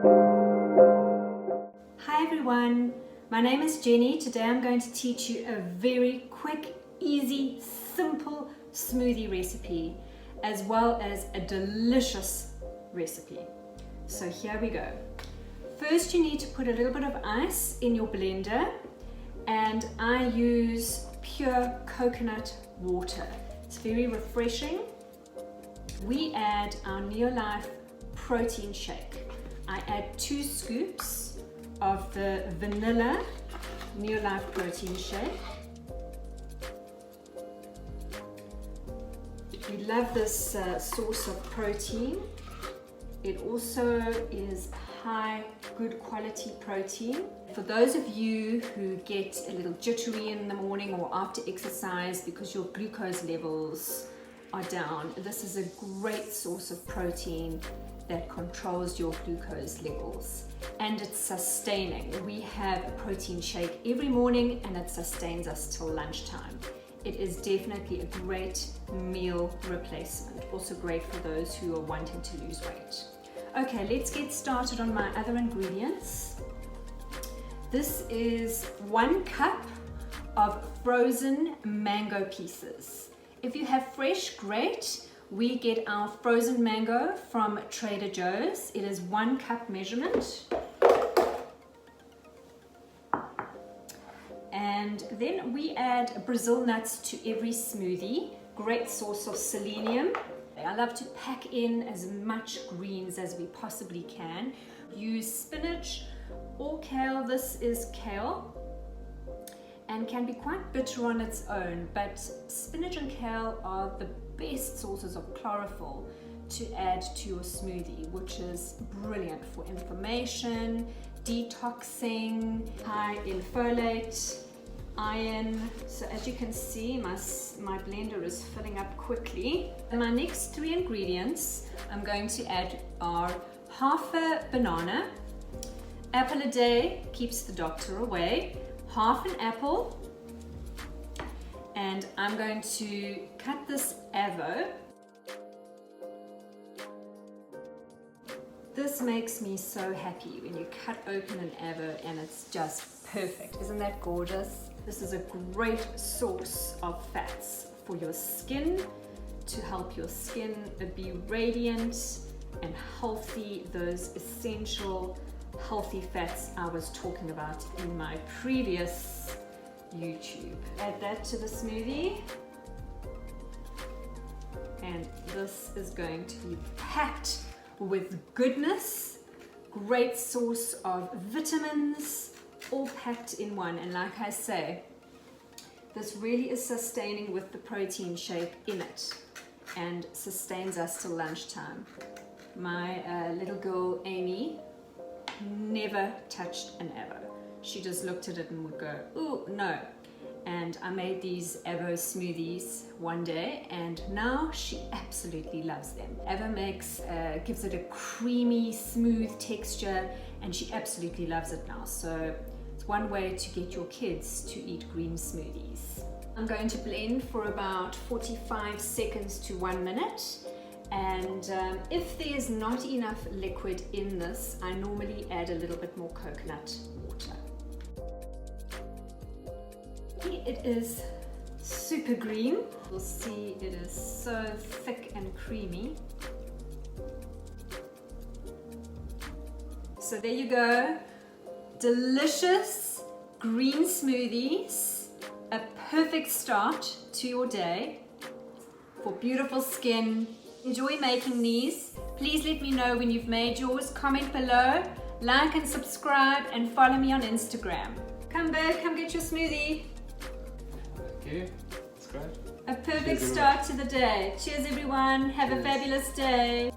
Hi everyone, my name is Jenny. Today I'm going to teach you a very quick, easy, simple smoothie recipe as well as a delicious recipe. So here we go. First you need to put a little bit of ice in your blender, and I use pure coconut water. It's very refreshing. We add our Neolife Protein Shake. I add 2 scoops of the vanilla Neolife Protein Shake. We love this source of protein. It also is high, good quality protein. For those of you who get a little jittery in the morning or after exercise because your glucose levels are down, this is a great source of protein that controls your glucose levels, and it's sustaining. We have a protein shake every morning and it sustains us till lunchtime. It is definitely a great meal replacement, also great for those who are wanting to lose weight. Okay, let's get started on my other ingredients. This is 1 cup of frozen mango pieces. If you have fresh, great. We get our frozen mango from Trader Joe's. It is 1 cup measurement. And then we add Brazil nuts to every smoothie. Great source of selenium. I love to pack in as much greens as we possibly can. Use spinach or kale. This is kale and can be quite bitter on its own, but spinach and kale are the best sources of chlorophyll to add to your smoothie, which is brilliant for inflammation, detoxing, high in folate, iron. So as you can see, my blender is filling up quickly. And my next 3 ingredients I'm going to add are half a banana. Apple a day keeps the doctor away. Half an apple. And I'm going to cut this avo. This makes me so happy when you cut open an avo and it's just perfect. Isn't that gorgeous? This is a great source of fats for your skin, to help your skin be radiant and healthy, those essential healthy fats I was talking about in my previous YouTube. Add that to the smoothie, and this is going to be packed with goodness, great source of vitamins, all packed in one. And like I say, this really is sustaining with the protein shake in it and sustains us till lunchtime. My little girl Amy never touched an avo. She just looked at it and would go, ooh, no. And I made these avo smoothies one day, and now she absolutely loves them. Avo gives it a creamy, smooth texture, and she absolutely loves it now. So it's one way to get your kids to eat green smoothies. I'm going to blend for about 45 seconds to 1 minute. And if there's not enough liquid in this, I normally add a little bit more coconut water. It is super green. You'll see it is so thick and creamy. So there you go. Delicious green smoothies. A perfect start to your day for beautiful skin. Enjoy making these. Please let me know when you've made yours. Comment below, like and subscribe, and follow me on Instagram. Come back, come get your smoothie. Thank you. That's great. A perfect start to the day. Cheers everyone. Have a fabulous day.